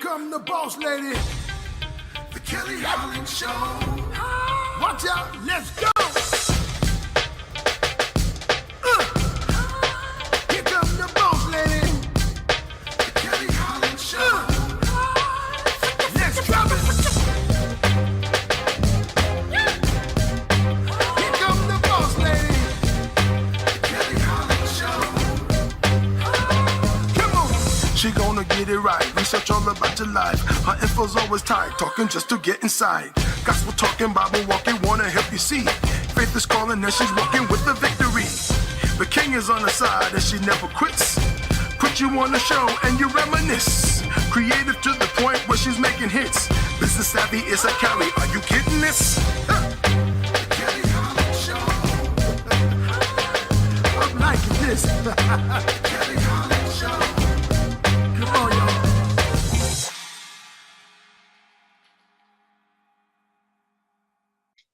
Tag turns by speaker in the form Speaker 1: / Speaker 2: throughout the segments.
Speaker 1: come the boss lady, the Kelly Holland Show. Watch out, let's go. Here come the boss lady, the Kelly Holland Show. Let's drop it. Here come the boss lady, the Kelly Holland Show. Come on. She gonna get it right, research all about your life. Her info's always tight, talking just to get inside. Gospel talking, Bible walking, wanna help you see. Faith is calling and she's walking with the victory. The king is on her side and she never quits. Put you on the show and you reminisce. Creative to the point where she's making hits. Business savvy is a Kelly, are you getting this? Kelly Holland Show. I'm liking this. Kelly Holland Show. Come on, y'all.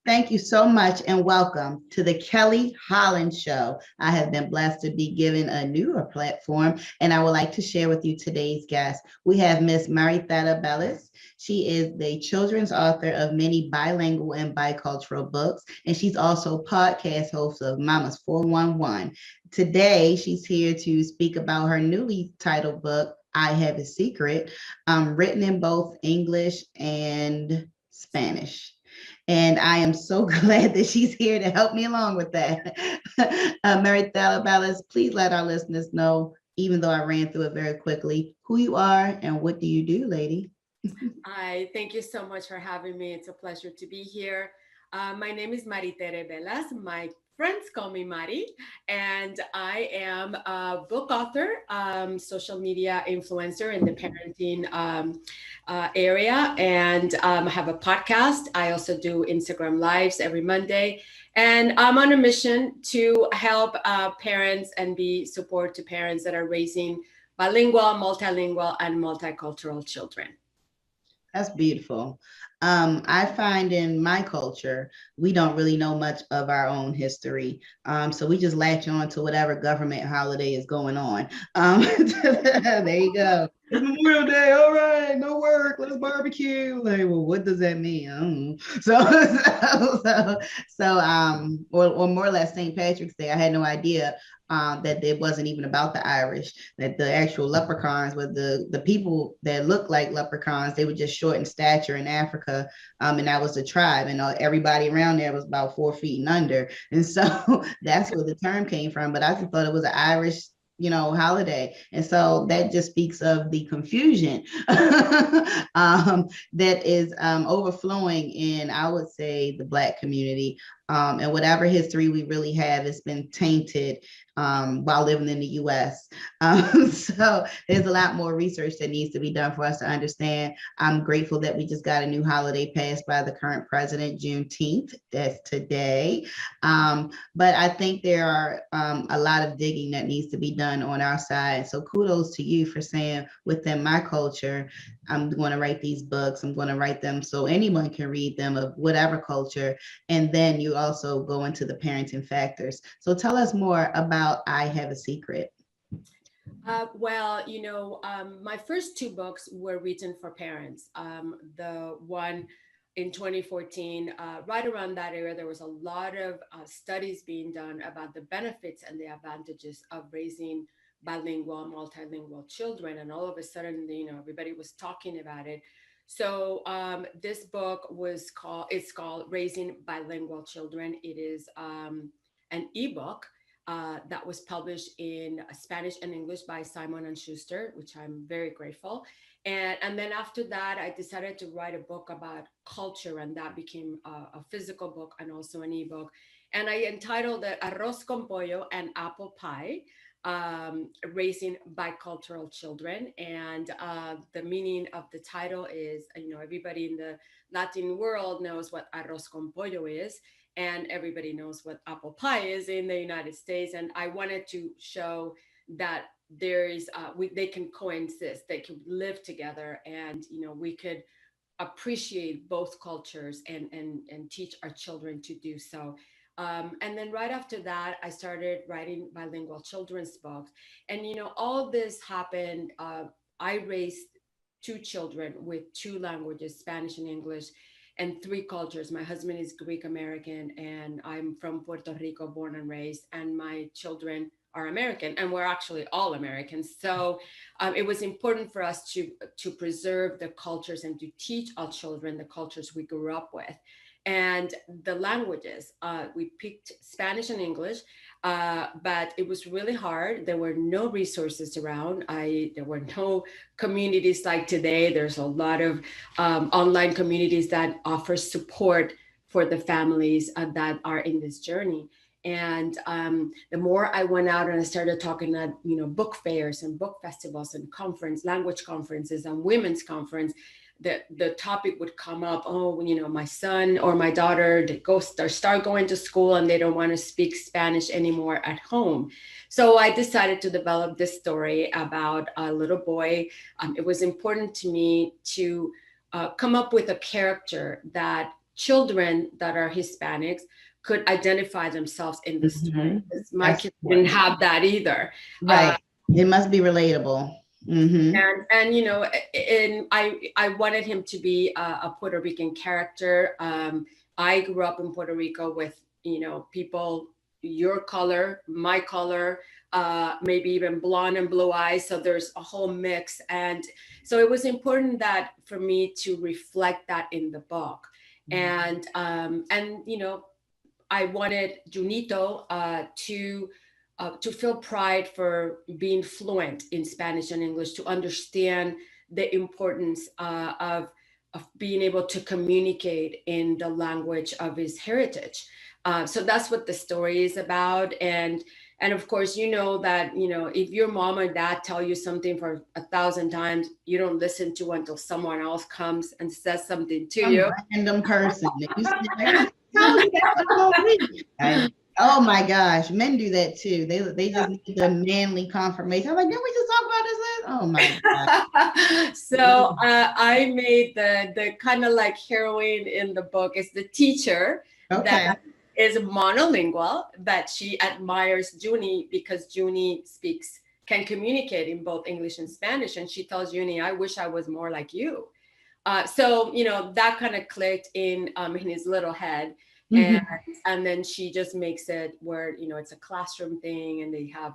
Speaker 2: Thank you so much and welcome to the Kelly Holland Show. I have been blessed to be given a newer platform and I would like to share with you today's guest. We have Miss Maritha Bellis. She is the children's author of many bilingual and bicultural books, and she's also podcast host of Mama's 411. Today, she's here to speak about her newly titled book, I Have a Secret, written in both English and Spanish. And I am so glad that she's here to help me along with that. Maritha Bellis, please let our listeners know, even though I ran through it very quickly, who you are and what do you do, lady?
Speaker 3: Hi, thank you so much for having me. It's a pleasure to be here. My name is Maritha Bellis. My friends call me Mari, and I am a book author, social media influencer in the parenting area, and I have a podcast. I also do Instagram Lives every Monday, and I'm on a mission to help parents and be support to parents that are raising bilingual, multilingual, and multicultural children.
Speaker 2: That's beautiful. I find in my culture, we don't really know much of our own history. So we just latch on to whatever government holiday is going on. There you go. It's Memorial Day. All right, no work. Let's barbecue. Like, well, what does that mean? I don't know. Or more or less St. Patrick's Day. I had no idea that it wasn't even about the Irish, that the actual leprechauns were the people that looked like leprechauns. They were just short in stature in Africa, and that was the tribe, and everybody around there was about 4 feet and under, and so that's where the term came from. But I just thought it was an Irish holiday. And so that just speaks of the confusion that is overflowing in, I would say, the Black community. And whatever history we really have has been tainted while living in the US. So there's a lot more research that needs to be done for us to understand. I'm grateful that we just got a new holiday passed by the current president, Juneteenth. That's today. But I think there are a lot of digging that needs to be done on our side. So kudos to you for saying, within my culture, I'm going to write these books. I'm going to write them so anyone can read them of whatever culture. And then you also go into the parenting factors. So tell us more about I Have a Secret.
Speaker 3: My first 2 books were written for parents. The one in 2014, right around that era, there was a lot of studies being done about the benefits and the advantages of raising bilingual, multilingual children. And all of a sudden, everybody was talking about it. So this book it's called Raising Bilingual Children. It is an ebook that was published in Spanish and English by Simon & Schuster, which I'm very grateful. And then after that, I decided to write a book about culture, and that became a physical book and also an ebook. And I entitled it Arroz con Pollo and Apple Pie, Raising Bicultural Children. And the meaning of the title is, everybody in the Latin world knows what arroz con pollo is, and everybody knows what apple pie is in the United States. And I wanted to show that there is, they can coexist, they can live together, and we could appreciate both cultures and teach our children to do so. And then right after that, I started writing bilingual children's books. And all this happened. I raised two children with two languages, Spanish and English, and three cultures. My husband is Greek American, and I'm from Puerto Rico, born and raised, and my children are American, and we're actually all Americans. So it was important for us to preserve the cultures and to teach our children the cultures we grew up with. And the languages, we picked Spanish and English, but it was really hard. There were no resources around. There were no communities like today. There's a lot of online communities that offer support for the families that are in this journey. And the more I went out and I started talking at, book fairs and book festivals and language conferences and women's conference, the topic would come up. Oh, my son or my daughter, they start going to school and they don't want to speak Spanish anymore at home. So I decided to develop this story about a little boy. It was important to me to come up with a character that children that are Hispanics could identify themselves in the story. My kids didn't have that either.
Speaker 2: Right. It must be relatable. Mm-hmm.
Speaker 3: And I wanted him to be a Puerto Rican character. I grew up in Puerto Rico with, people your color, my color, maybe even blonde and blue eyes. So there's a whole mix. And so it was important that for me to reflect that in the book. And I wanted Junito to feel pride for being fluent in Spanish and English, to understand the importance of being able to communicate in the language of his heritage. So that's what the story is about. And of course, that, if your mom or dad tell you something for 1,000 times, you don't listen to until someone else comes and says something to you.
Speaker 2: Random person. Oh my gosh, men do that too. They just need the manly confirmation. I'm like, didn't we just talk about this? Oh my god.
Speaker 3: So I made the kind of like heroine in the book is the teacher that is monolingual, but she admires Junie because Junie can communicate in both English and Spanish, and she tells Junie, I wish I was more like you. So that kind of clicked in his little head. And then she just makes it where, it's a classroom thing, and they have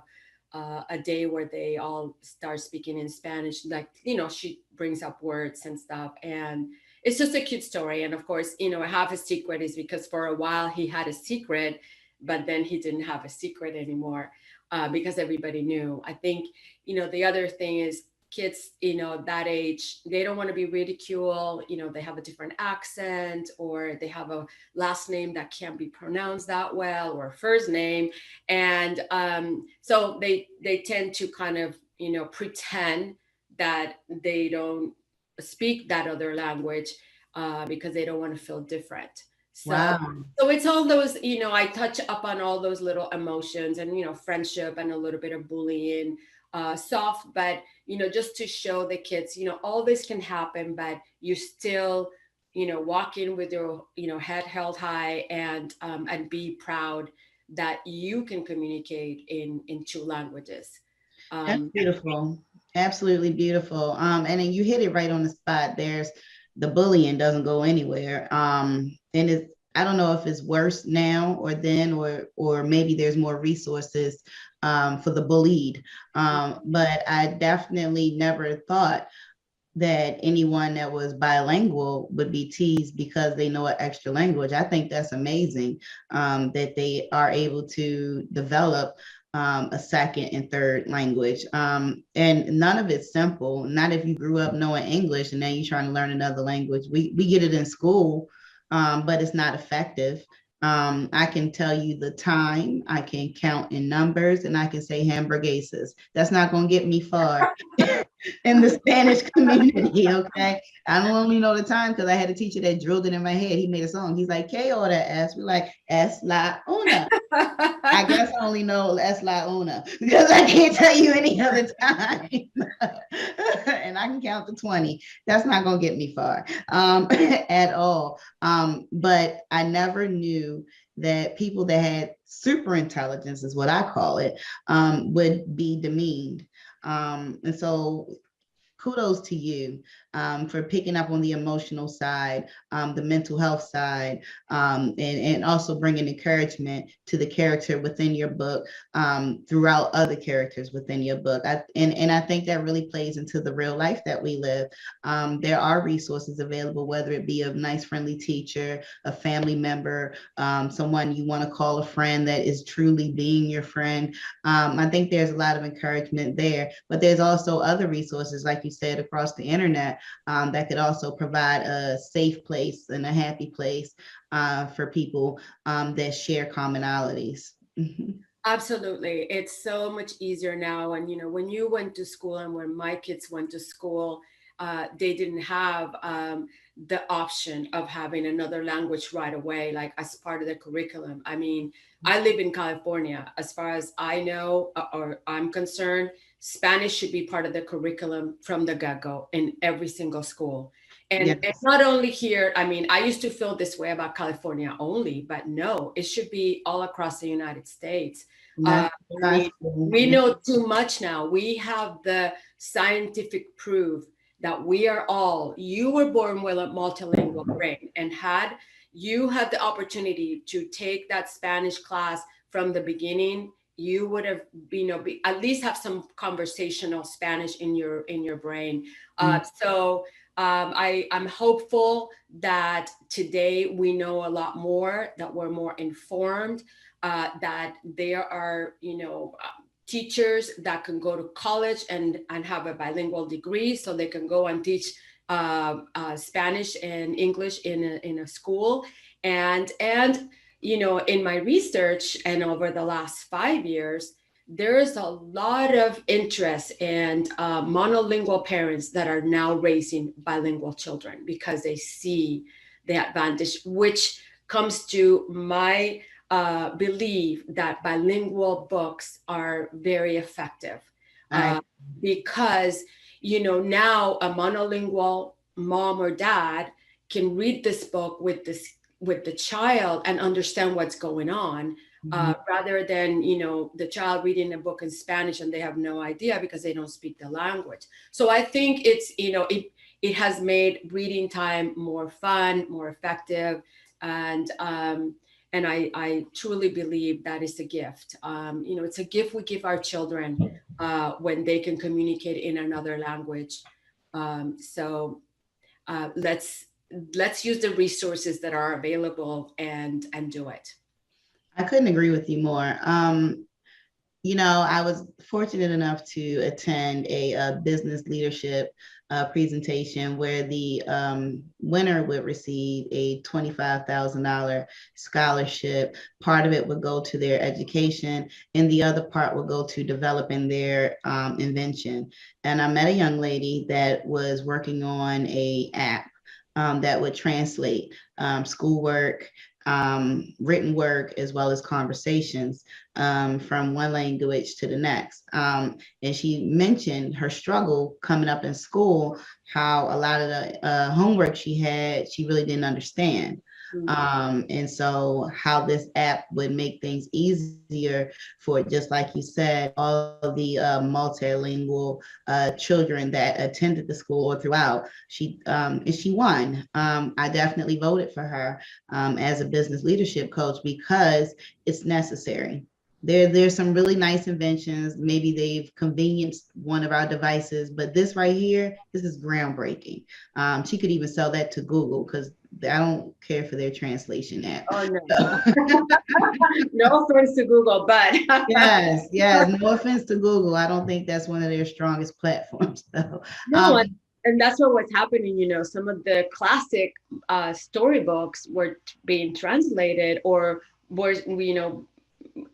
Speaker 3: a day where they all start speaking in Spanish. Like, she brings up words and stuff. And it's just a cute story. And of course, half a secret is because for a while he had a secret, but then he didn't have a secret anymore because everybody knew. I think, the other thing is, kids, that age, they don't want to be ridiculed. They have a different accent, or they have a last name that can't be pronounced that well, or a first name. And so they tend to kind of, pretend that they don't speak that other language because they don't want to feel different. So, So it's all those, I touch up on all those little emotions and, friendship and a little bit of bullying. Soft, but just to show the kids, all this can happen, but you still, walk in with your, head held high and be proud that you can communicate in two languages.
Speaker 2: That's beautiful. Absolutely beautiful. And then you hit it right on the spot. The bullying doesn't go anywhere. And I don't know if it's worse now or then, or maybe there's more resources for the bullied. But I definitely never thought that anyone that was bilingual would be teased because they know an extra language. I think that's amazing that they are able to develop a second and third language. And none of it's simple. Not if you grew up knowing English and then you're trying to learn another language. We get it in school, but it's not effective. I can tell you the time, I can count in numbers, and I can say hamburguesas. That's not going to get me far in the Spanish community, okay? I don't only know the time because I had a teacher that drilled it in my head. He made a song. He's like, ¿Qué hora es? We're like, es la una. I guess I only know es la una because I can't tell you any other time. And I can count to 20. That's not going to get me far at all. But I never knew that people that had super intelligence, is what I call it, would be demeaned. And so kudos to you for picking up on the emotional side, the mental health side, and also bringing encouragement to the character within your book, throughout other characters within your book. And I think that really plays into the real life that we live. There are resources available, whether it be a nice, friendly teacher, a family member, someone you want to call a friend that is truly being your friend. I think there's a lot of encouragement there, but there's also other resources, like you said, across the internet, that could also provide a safe place and a happy place for people that share commonalities.
Speaker 3: Absolutely. It's so much easier now. And, when you went to school and when my kids went to school, they didn't have the option of having another language right away, like as part of the curriculum. I mean, I live in California. As far as I know, or I'm concerned, Spanish should be part of the curriculum from the get-go in every single school. And
Speaker 2: Yes.
Speaker 3: not only here, I mean, I used to feel this way about California only, but no, it should be all across the United States. I mean, we know too much now. We have the scientific proof that you were born with a multilingual brain, and had you had the opportunity to take that Spanish class from the beginning, you would have, at least have some conversational Spanish in your brain. I'm hopeful that today we know a lot more, that we're more informed, that there are, teachers that can go to college and have a bilingual degree, so they can go and teach Spanish and English in a school. And in my research and over the last 5 years, there is a lot of interest and monolingual parents that are now raising bilingual children because they see the advantage, which comes to my belief that bilingual books are very effective. Because now a monolingual mom or dad can read this book with the child and understand what's going on, rather than the child reading a book in Spanish and they have no idea because they don't speak the language. So I think it's it has made reading time more fun, more effective, and I truly believe that is a gift. It's a gift we give our children when they can communicate in another language. So let's use the resources that are available and do it.
Speaker 2: I couldn't agree with you more. I was fortunate enough to attend a business leadership presentation where the winner would receive a $25,000 scholarship. Part of it would go to their education, and the other part would go to developing their invention. And I met a young lady that was working on a app that would translate schoolwork, written work, as well as conversations from one language to the next. And she mentioned her struggle coming up in school, how a lot of the homework she had, she really didn't understand. And so how this app would make things easier for, just like you said, all the multilingual children that attended the school or throughout. And she won. I definitely voted for her as a business leadership coach because it's necessary. There's some really nice inventions. Maybe they've convenienced one of our devices, but this right here, this is groundbreaking. She could even sell that to Google because I don't care for their translation app.
Speaker 3: Oh no. No offense to Google, but
Speaker 2: yes, no offense to Google. I don't think that's one of their strongest platforms, though.
Speaker 3: No, and that's what was happening. Some of the classic storybooks were being translated, or were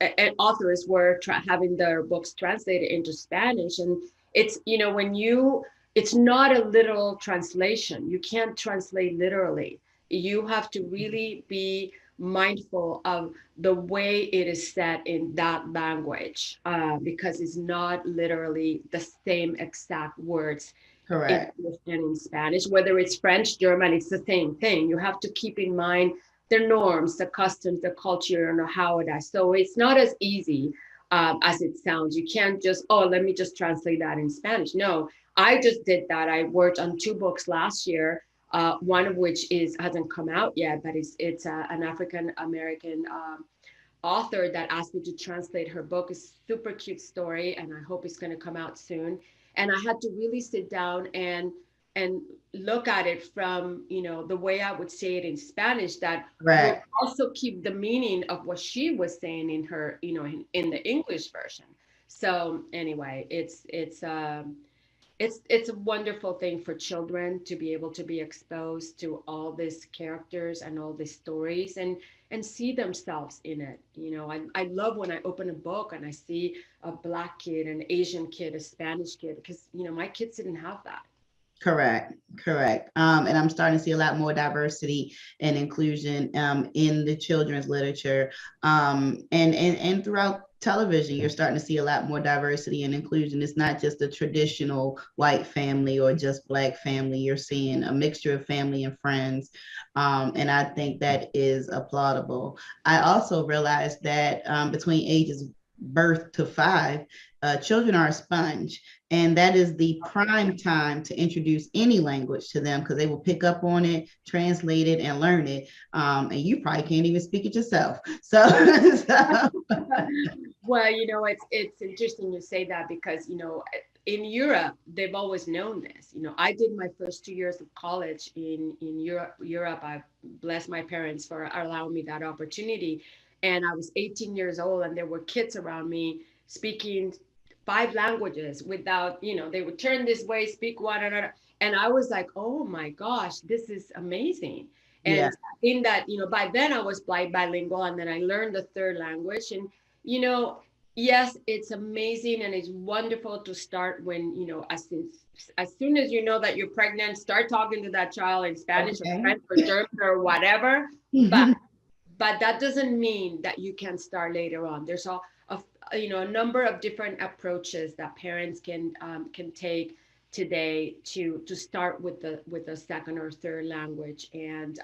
Speaker 3: and authors were having their books translated into Spanish. And it's it's not a literal translation. You can't translate literally. You have to really be mindful of the way it is said in that language, because it's not literally the same exact words.
Speaker 2: Correct.
Speaker 3: In English and in Spanish, whether it's French, German, it's the same thing. You have to keep in mind the norms, the customs, the culture, and how it is. So it's not as easy. as it sounds. You can't just, oh, let me just translate that in Spanish. No, I just did that. I worked on 2 books last year, one of which hasn't come out yet, but it's an African American author that asked me to translate her book. It's a super cute story, and I hope it's going to come out soon. And I had to really sit down and look at it from, the way I would say it in Spanish, that would
Speaker 2: Right.
Speaker 3: also keep the meaning of what she was saying in her, in the English version. So anyway, it's a wonderful thing for children to be able to be exposed to all these characters and all these stories, and see themselves in it. I love when I open a book and I see a Black kid, an Asian kid, a Spanish kid, because my kids didn't have that.
Speaker 2: Correct, correct. And I'm starting to see a lot more diversity and inclusion in the children's literature, and throughout television. You're starting to see a lot more diversity and inclusion. It's not just a traditional white family or just Black family. You're seeing a mixture of family and friends, and I think that is applaudable. I also realized that between ages birth to 5, children are a sponge, and that is the prime time to introduce any language to them, because they will pick up on it, translate it, and learn it. And you probably can't even speak it yourself. So, so
Speaker 3: Well, it's interesting you say that, because in Europe they've always known this. I did my first 2 years of college in Europe. I bless my parents for allowing me that opportunity, and I was 18 years old, and there were kids around me speaking 5 languages without, they would turn this way, speak one another, and I was like, oh my gosh, this is amazing.
Speaker 2: yeah,
Speaker 3: And in that, by then I was bilingual, and then I learned the third language. And you know, yes, it's amazing and it's wonderful to start when, as soon as you know that you're pregnant, start talking to that child in Spanish or
Speaker 2: okay.
Speaker 3: French or German or whatever. But that doesn't mean that you can start later on. There's a number of different approaches that parents can take today to start with the second or third language. And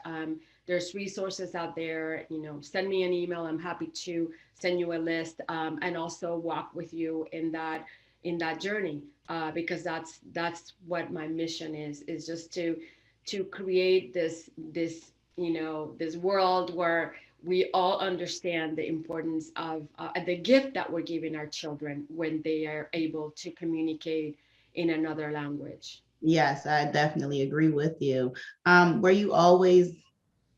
Speaker 3: there's resources out there. Send me an email. I'm happy to send you a list, and also walk with you in that journey, because that's what my mission is just to create this world where we all understand the importance of the gift that we're giving our children when they are able to communicate in another language.
Speaker 2: Yes, I definitely agree with you. Were you always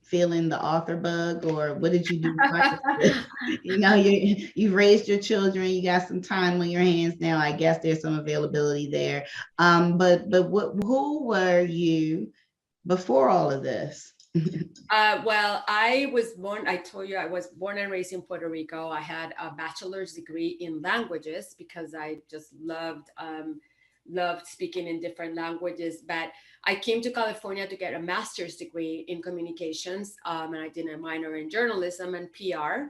Speaker 2: feeling the author bug, or what did you do prior to this? You've raised your children, you got some time on your hands now. I guess there's some availability there. But who were you before all of this?
Speaker 3: Well, I told you I was born and raised in Puerto Rico. I had a bachelor's degree in languages because I just loved speaking in different languages. But I came to California to get a master's degree in communications, and I did a minor in journalism and PR,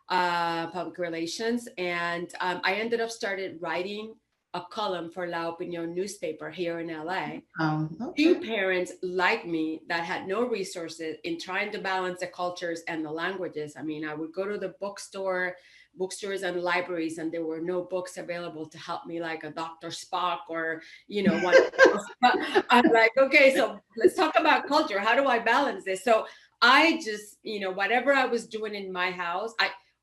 Speaker 3: public relations. And I ended up started writing a column for La Opinion newspaper here in LA.
Speaker 2: Okay.
Speaker 3: Two parents like me that had no resources in trying to balance the cultures and the languages. I mean, I would go to the bookstores and libraries, and there were no books available to help me, like a Dr. Spock or, one. I'm like, okay, so let's talk about culture. How do I balance this? So I just, whatever I was doing in my house,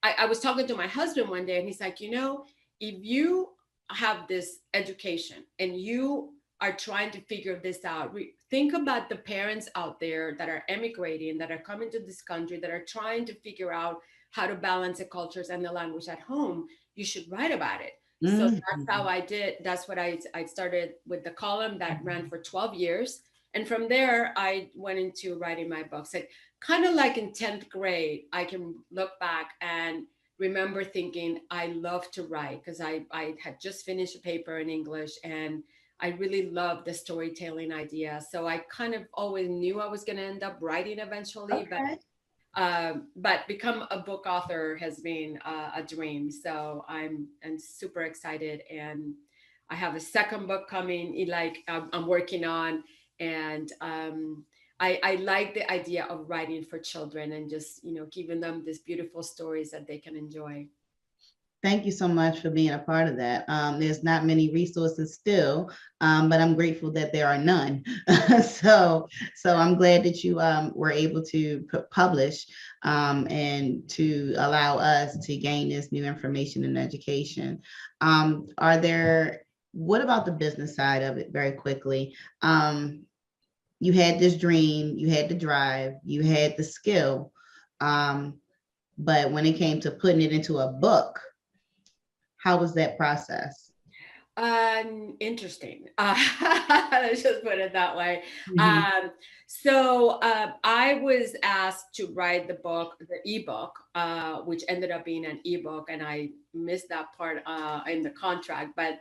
Speaker 3: I was talking to my husband one day, and he's like, if you have this education and you are trying to figure this out, think about the parents out there that are emigrating, that are coming to this country, that are trying to figure out how to balance the cultures and the language at home. You should write about it. So that's how I did. That's what I started with the column that ran for 12 years. And from there, I went into writing my books. Like, kind of like in 10th grade, I can look back and remember thinking I love to write, because I had just finished a paper in English, and I really loved the storytelling idea. So I kind of always knew I was going to end up writing eventually,
Speaker 2: Okay.
Speaker 3: but become a book author has been a dream. So I'm super excited, and I have a second book coming, like I'm working on, and I like the idea of writing for children and just giving them these beautiful stories that they can enjoy.
Speaker 2: Thank you so much for being a part of that. There's not many resources still, but I'm grateful that there are none. So I'm glad that you were able to publish and to allow us to gain this new information and education. What about the business side of it very quickly? You had this dream, you had the drive, you had the skill, but when it came to putting it into a book, how was that process?
Speaker 3: Interesting. Let's just put it that way.
Speaker 2: Mhm.
Speaker 3: I was asked to write the book, the ebook, which ended up being an ebook, and I missed that part in the contract. But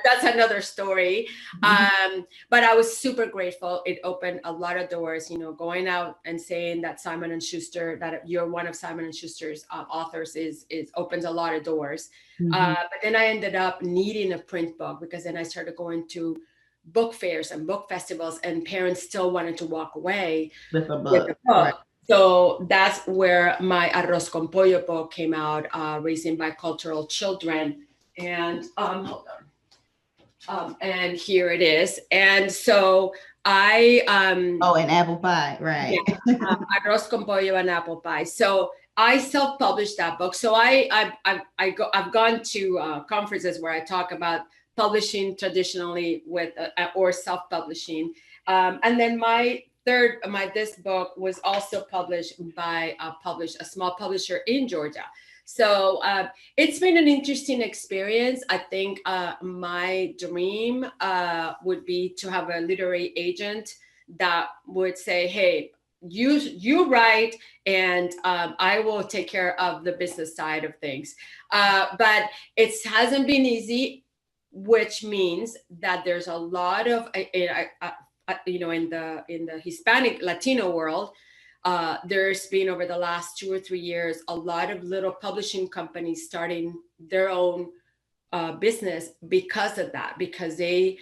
Speaker 3: that's another story. But I was super grateful. It opened a lot of doors. Going out and saying that Simon and Schuster, that you're one of Simon and Schuster's authors, is opens a lot of doors. But then I ended up needing a print book, because then I started going to book fairs and book festivals, and parents still wanted to walk away
Speaker 2: With a
Speaker 3: with a
Speaker 2: book, right?
Speaker 3: book. So that's where my Arroz con Pollo book came out, Raising Bicultural Children. And hold on. And here it is. And so I
Speaker 2: Oh, and apple pie, right?
Speaker 3: yeah, Arroz con Pollo and apple pie. So I self-published that book. So I've gone to conferences where I talk about publishing traditionally with or self-publishing, and then this book was also published by a small publisher in Georgia. So it's been an interesting experience. I think my dream would be to have a literary agent that would say, hey, you write, and I will take care of the business side of things. But it hasn't been easy, which means that there's a lot of in the Hispanic Latino world. There's been, over the last 2 or 3 years, a lot of little publishing companies starting their own business because of that, because they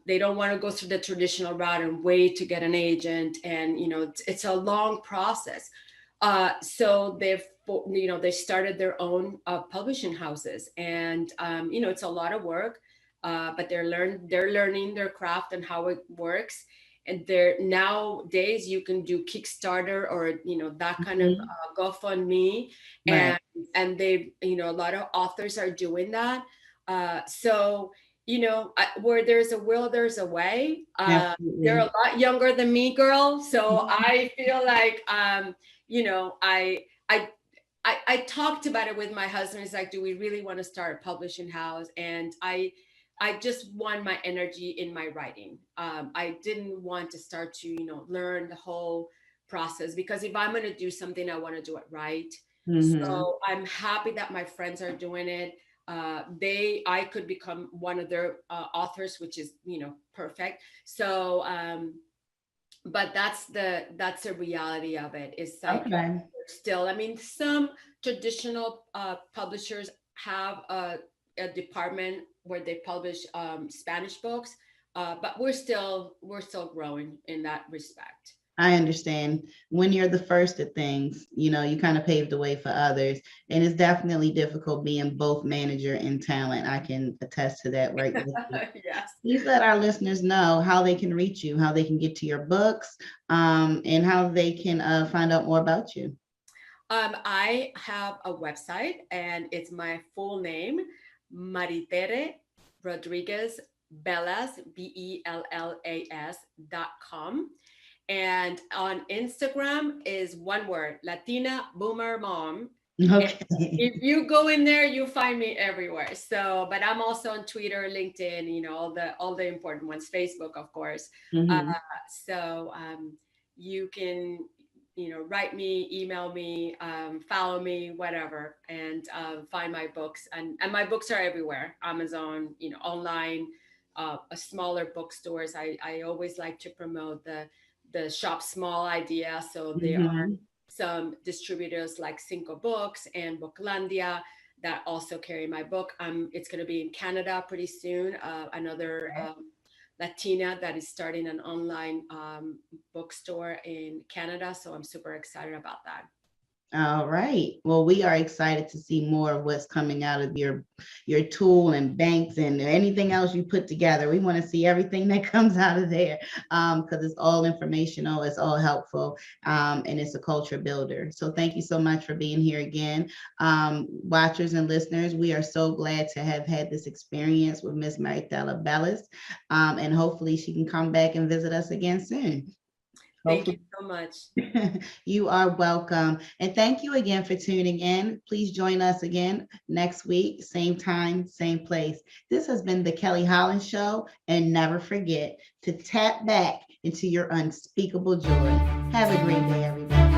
Speaker 3: don't want to go through the traditional route and wait to get an agent, and it's a long process. So they started their own publishing houses, and it's a lot of work, but they're learning their craft and how it works. And nowadays you can do Kickstarter, or that kind of GoFundMe,
Speaker 2: Right.
Speaker 3: and they a lot of authors are doing that. So where there's a will, there's a way. They're a
Speaker 2: Absolutely.
Speaker 3: lot younger than me, girl. So I feel like, I talked about it with my husband. He's like, do we really want to start a publishing house? And I just want my energy in my writing. I didn't want to start to, learn the whole process, because if I'm going to do something, I want to do it right.
Speaker 2: Mm-hmm.
Speaker 3: So I'm happy that my friends are doing it. I could become one of their authors, which is perfect. So but that's the reality of it. It's like,
Speaker 2: Okay.
Speaker 3: still, I mean, some traditional publishers have a department where they publish Spanish books, but we're still growing in that respect.
Speaker 2: I understand. When you're the first at things, you kind of pave the way for others. And it's definitely difficult being both manager and talent. I can attest to that right with you.
Speaker 3: Yes.
Speaker 2: Please let our listeners know how they can reach you, how they can get to your books, and how they can find out more about you.
Speaker 3: I have a website, and it's my full name, Maritere Rodriguez Bellas, BELLAS.com. And on Instagram is one word, Latina Boomer Mom. And
Speaker 2: Okay.
Speaker 3: if you go in there, you find me everywhere. So, but I'm also on Twitter, LinkedIn, all the important ones, Facebook, of course. Uh,
Speaker 2: Mhm.
Speaker 3: so you can, write me, email me, follow me, whatever, and find my books. And my books are everywhere, Amazon, online, smaller bookstores. I always like to promote the shop small idea. So there are
Speaker 2: Mhm.
Speaker 3: some distributors like Cinco Books and Booklandia that also carry my book. It's going to be in Canada pretty soon. Another Latina that is starting an online bookstore in Canada. So I'm super excited about that.
Speaker 2: All right. Well, we are excited to see more of what's coming out of your tool and banks and anything else you put together. We want to see everything that comes out of there because it's all informational, it's all helpful, and it's a culture builder. So thank you so much for being here again. Watchers and listeners, we are so glad to have had this experience with Miss Maritella Bellis, and hopefully she can come back and visit us again soon.
Speaker 3: Thank you so much.
Speaker 2: You are welcome. And thank you again for tuning in. Please join us again next week, same time, same place. This has been the Kelly Holland Show. And never forget to tap back into your unspeakable joy. Have a great day, everybody.